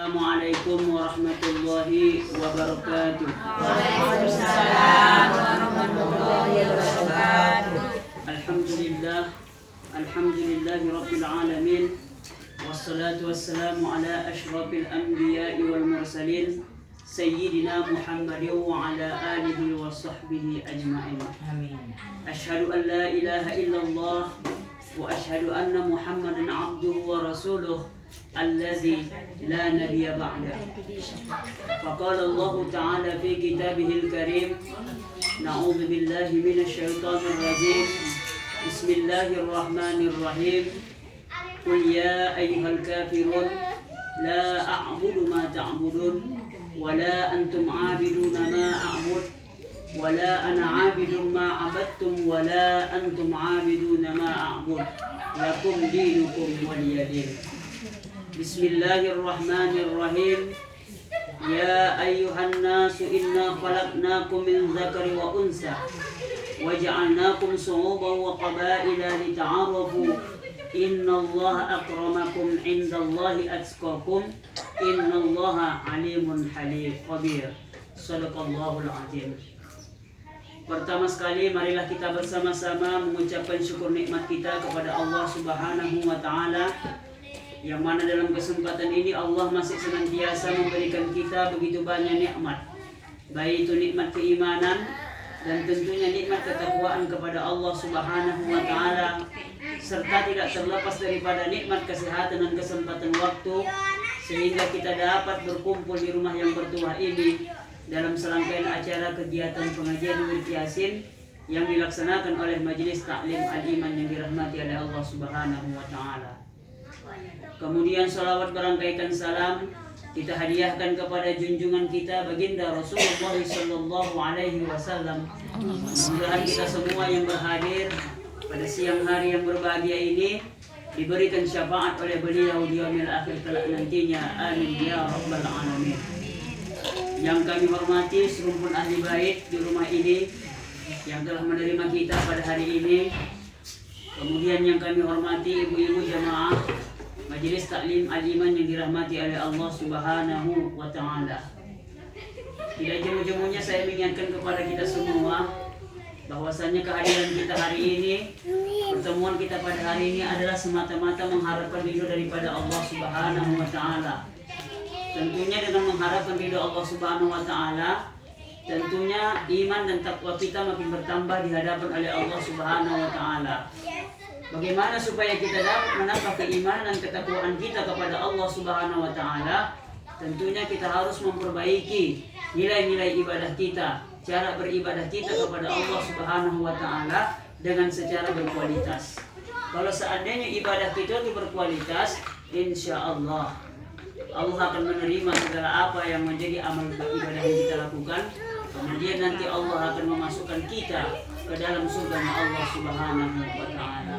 Assalamualaikum warahmatullahi wabarakatuh. Waalaikumsalam warahmatullahi wabarakatuh. Alhamdulillahi rabbil alamin. Wassalatu wassalamu ala asyrafil anbiya'i wal mursalin Sayyidina Muhammadin wa ala alihi wa sahbihi ajma'in. Amin. Ashhadu an la ilaha illallah wa ashhadu anna Muhammadan abduhu wa rasuluh alladzi la nabiyya ba'dah. Faqala Allah ta'ala fi kitabihil karim, na'udzu billahi minasy syaithanir rajim. Bismillahirrahmanirrahim. Qul ya ayyuhal kafirun la a'budu ma ta'budun wa la antum 'abiduna ma a'bud wa la ana 'abidun ma 'abadtum wa la antum 'abiduna ma a'bud lakum dinukum waliyadin. Bismillahirrahmanirrahim. Ya ayyuhan nasu inna khalaqnakum min dzakari wa unsa wa ja'alnakum shu'uban wa qabaila lita'arafu. Innallaha akramakum 'indallahi atqakum. Innallaha 'alimun halim khabir. Shadaqallahul 'azim. Pertama sekali marilah kita bersama-sama mengucapkan syukur nikmat kita kepada Allah Subhanahu wa taala, yang mana dalam kesempatan ini Allah masih senantiasa memberikan kita begitu banyak nikmat, baik itu nikmat keimanan dan tentunya nikmat ketakwaan kepada Allah Subhanahu wa taala, serta tidak terlepas daripada nikmat kesehatan dan kesempatan waktu, sehingga kita dapat berkumpul di rumah yang bertuah ini dalam serangkaian acara kegiatan pengajian Wirid Yasin yang dilaksanakan oleh Majelis Taklim Al-Iman yang dirahmati oleh Allah Subhanahu wa taala. Kemudian salawat berangkaikan salam kita hadiahkan kepada junjungan kita baginda Rasulullah sallallahu alaihi wasallam. Mudah-mudahan kita semua yang berhadir pada siang hari yang berbahagia ini diberikan syafaat oleh beliau di yaumil akhir kelak nantinya. Amin ya rabbal alamin. Yang kami hormati serumpun ahli bait di rumah ini yang telah menerima kita pada hari ini. Kemudian yang kami hormati ibu-ibu jamaah Majelis Taklim Al-Iman yang dirahmati oleh Allah Subhanahu wa taala. Tidak jemu-jemunya saya mengingatkan kepada kita semua bahwasanya kehadiran kita hari ini, pertemuan kita pada hari ini adalah semata-mata mengharapkan ridho daripada Allah Subhanahu wa taala. Tentunya dengan mengharapkan ridho Allah Subhanahu wa taala, tentunya iman dan takwa kita makin bertambah di hadapan oleh Allah Subhanahu wa taala. Bagaimana supaya kita dapat menambah keimanan dan ketakwaan kita kepada Allah Subhanahu wa taala? Tentunya kita harus memperbaiki nilai-nilai ibadah kita, cara beribadah kita kepada Allah Subhanahu wa taala dengan secara berkualitas. Kalau seandainya ibadah kita itu berkualitas, insya Allah akan menerima segala apa yang menjadi amal ibadah yang kita lakukan. Kemudian nanti Allah akan memasukkan kita ke dalam surga Allah Subhanahu wa taala.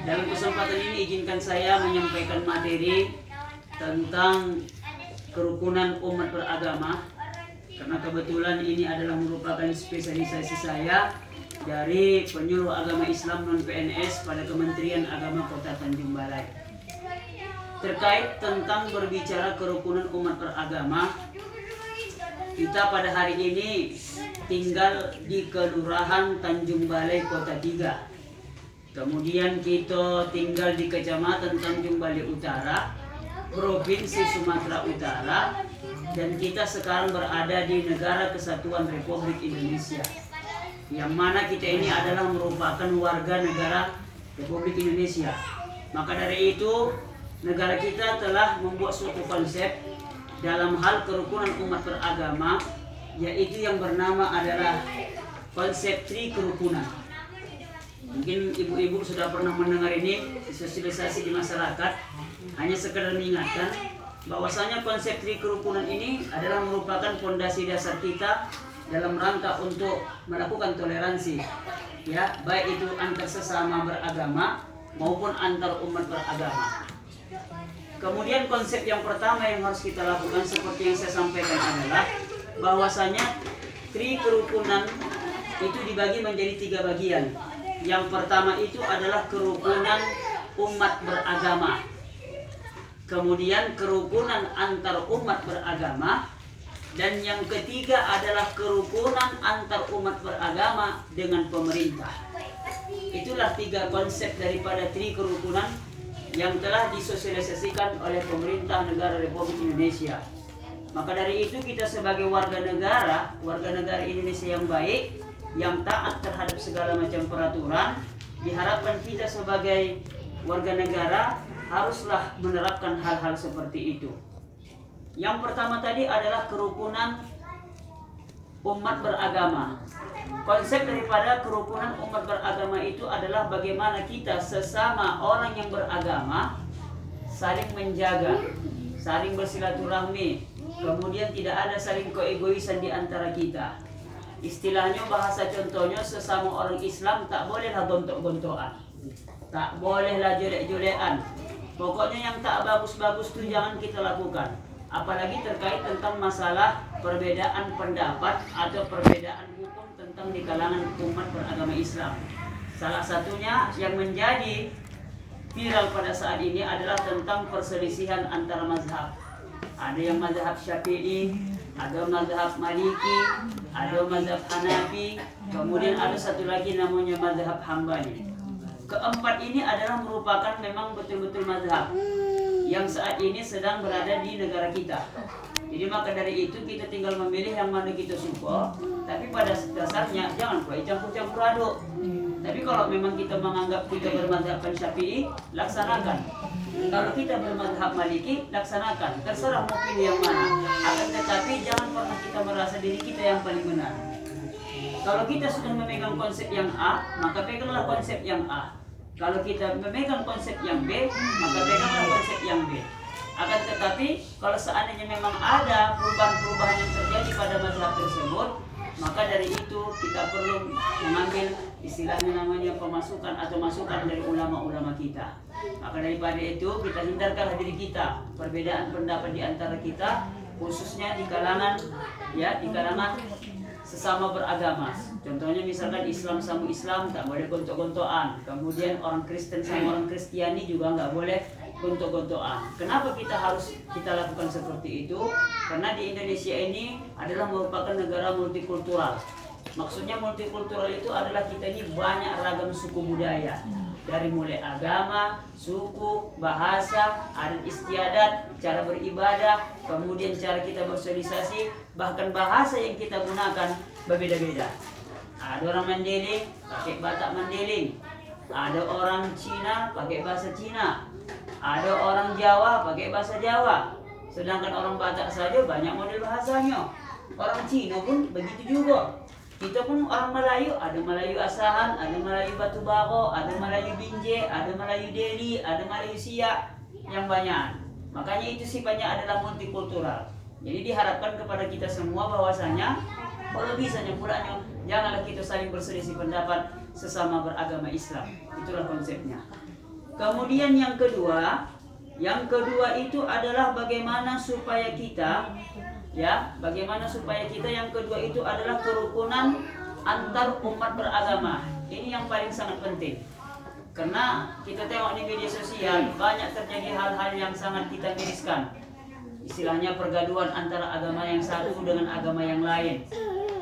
Dalam kesempatan ini izinkan saya menyampaikan materi tentang kerukunan umat beragama, karena kebetulan ini adalah merupakan spesialisasi saya dari penyuluh agama Islam non-PNS pada Kementerian Agama Kota Tanjung Balai. Terkait tentang berbicara kerukunan umat beragama, kita pada hari ini tinggal di Kelurahan Tanjung Balai Kota 3. Kemudian kita tinggal di Kecamatan Tanjung Balai Utara, Provinsi Sumatera Utara, dan kita sekarang berada di Negara Kesatuan Republik Indonesia, yang mana kita ini adalah merupakan warga negara Republik Indonesia. Maka dari itu negara kita telah membuat suatu konsep dalam hal kerukunan umat beragama, yaitu yang bernama adalah konsep Tri Kerukunan. Mungkin ibu-ibu sudah pernah mendengar ini sosialisasi di masyarakat. Hanya sekedar mengingatkan bahwasanya konsep Tri Kerukunan ini adalah merupakan fondasi dasar kita dalam rangka untuk melakukan toleransi, ya, baik itu antar sesama beragama maupun antar umat beragama. Kemudian konsep yang pertama yang harus kita lakukan seperti yang saya sampaikan adalah bahwasanya Tri Kerukunan itu dibagi menjadi 3 bagian. Yang pertama itu adalah kerukunan umat beragama. kemudian kerukunan antar umat beragama, dan yang ketiga adalah kerukunan antar umat beragama dengan pemerintah. Itulah 3 konsep daripada kerukunan yang telah disosialisasikan oleh pemerintah negara Republik Indonesia. Maka dari itu kita sebagai warga negara Indonesia yang baik, yang taat terhadap segala macam peraturan, diharapkan kita sebagai warga negara haruslah menerapkan hal-hal seperti itu. Yang pertama tadi adalah kerukunan umat beragama. Konsep daripada kerukunan umat beragama itu adalah bagaimana kita sesama orang yang beragama saling menjaga, saling bersilaturahmi, kemudian tidak ada saling keegoisan di antara kita. Istilahnya, bahasa contohnya, sesama orang Islam tak bolehlah gontok-gontokan, tak bolehlah jolek-jolekan. Pokoknya yang tak bagus-bagus itu jangan kita lakukan. Apalagi terkait tentang masalah perbedaan pendapat atau perbedaan hukum tentang di kalangan umat beragama Islam. Salah satunya yang menjadi viral pada saat ini adalah tentang perselisihan antara mazhab. Ada yang mazhab Syafi'i, ada mazhab Maliki, ada mazhab Hanafi, kemudian ada satu lagi namanya mazhab Hambali. Keempat ini adalah merupakan memang betul-betul mazhab yang saat ini sedang berada di negara kita. Jadi maka dari itu kita tinggal memilih yang mana kita suka, tapi pada dasarnya jangan pula campur-campur aduk. Tapi kalau memang kita menganggap kita bermazhabkan Syafi'i, laksanakan. Kalau kita bermazhab Maliki, laksanakan. Terserah mau pilih yang mana. Akan tetapi jangan pernah kita merasa diri kita yang paling benar. Kalau kita sudah memegang konsep yang A, maka peganglah konsep yang A. Kalau kita memegang konsep yang B, maka peganglah konsep yang B. Akan tetapi kalau seandainya memang ada perubahan-perubahan yang terjadi pada mazhab tersebut, maka dari itu kita perlu mengambil istilahnya namanya pemasukan atau masukan dari ulama-ulama kita. Maka daripada itu kita hindarkanlah diri kita perbedaan pendapat di antara kita, khususnya di kalangan sesama beragama. Contohnya misalkan Islam sama Islam tak boleh gontok-gontokan. Kemudian orang Kristen sama orang Kristiani juga nggak boleh gontok-gontokan. Kenapa kita lakukan seperti itu? Karena di Indonesia ini adalah merupakan negara multikultural. Maksudnya multikultural itu adalah kita ini banyak ragam suku budaya. Dari mulai agama, suku, bahasa, adat istiadat, cara beribadah, kemudian cara kita bersosialisasi, bahkan bahasa yang kita gunakan berbeda-beda. Ada orang Mandailing pakai Batak Mandailing, ada orang Cina pakai bahasa Cina, ada orang Jawa pakai bahasa Jawa. Sedangkan orang Batak saja banyak model bahasanya. Orang Cina pun begitu juga. Kita pun orang Melayu, ada Melayu Asahan, ada Melayu Batu Baro, ada Melayu Binjai, ada Melayu Deli, ada Melayu Siak, yang banyak. Makanya itu sifatnya adalah multikultural. Jadi diharapkan kepada kita semua bahwasanya kalau bisanya pulanya janganlah kita saling berselisih pendapat sesama beragama Islam. Itulah konsepnya. Kemudian yang kedua itu adalah bagaimana supaya kita yang kedua itu adalah kerukunan antar umat beragama. Ini yang paling sangat penting. Karena kita tengok di media sosial banyak terjadi hal-hal yang sangat kita miriskan. Istilahnya pergaduhan antara agama yang satu dengan agama yang lain.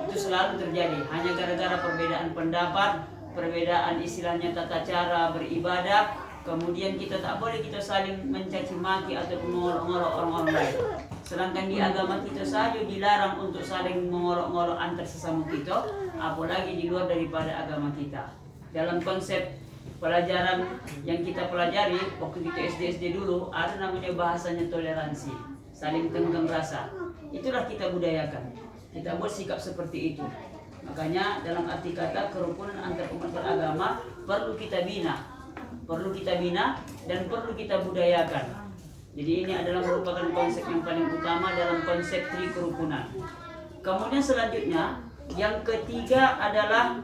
Itu selalu terjadi hanya gara-gara perbedaan pendapat, perbedaan istilahnya tata cara beribadah. Kemudian kita tak boleh kita saling mencaci maki atau mengolok-olok orang-orang lain. Sedangkan di agama kita saja dilarang untuk saling mengolok-olok antar sesama kita, apalagi di luar daripada agama kita. Dalam konsep pelajaran yang kita pelajari waktu kita SD dulu, ada namanya bahasanya toleransi, saling tenggang rasa. Itulah kita budayakan. Kita buat sikap seperti itu. Makanya dalam arti kata kerukunan antar umat beragama perlu kita bina dan perlu kita budayakan. Jadi ini adalah merupakan konsep yang paling utama dalam konsep kerukunan. Kemudian selanjutnya yang ketiga adalah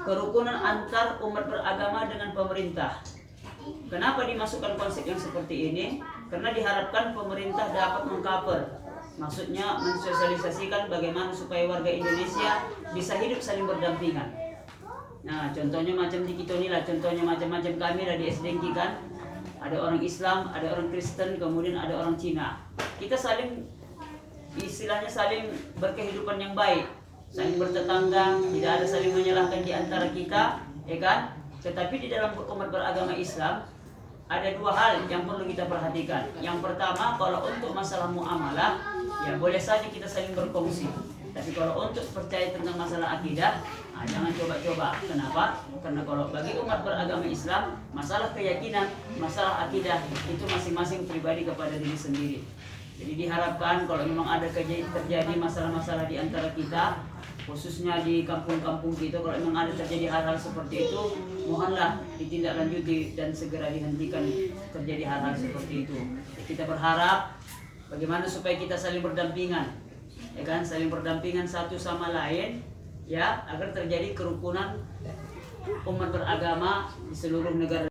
kerukunan antar umat beragama dengan pemerintah. Kenapa dimasukkan konsep yang seperti ini? Karena diharapkan pemerintah dapat mengcover, maksudnya mensosialisasikan bagaimana supaya warga Indonesia bisa hidup saling berdampingan. Nah, contohnya macam di kita ni lah, contohnya macam-macam kami lah di SDNG kan. ada orang Islam, ada orang Kristen, kemudian ada orang Cina. Kita saling, istilahnya saling berkehidupan yang baik, saling bertetangga, tidak ada saling menyalahkan di antara kita, ya kan? Tetapi di dalam umat beragama Islam ada dua hal yang perlu kita perhatikan. Yang pertama, kalau untuk masalah muamalah, ya boleh saja kita saling berkongsi. Tapi kalau untuk percaya tentang masalah akidah, jangan coba-coba. Kenapa? Karena kalau bagi umat beragama Islam, masalah keyakinan, masalah akidah itu masing-masing pribadi kepada diri sendiri. Jadi diharapkan kalau memang ada terjadi masalah-masalah di antara kita, khususnya di kampung-kampung kita, kalau memang ada terjadi hal-hal seperti itu, mohonlah ditindaklanjuti dan segera dihentikan terjadi hal-hal seperti itu. Kita berharap bagaimana supaya kita saling berdampingan, ya kan, saling berdampingan satu sama lain, ya, agar terjadi kerukunan umat beragama di seluruh negara.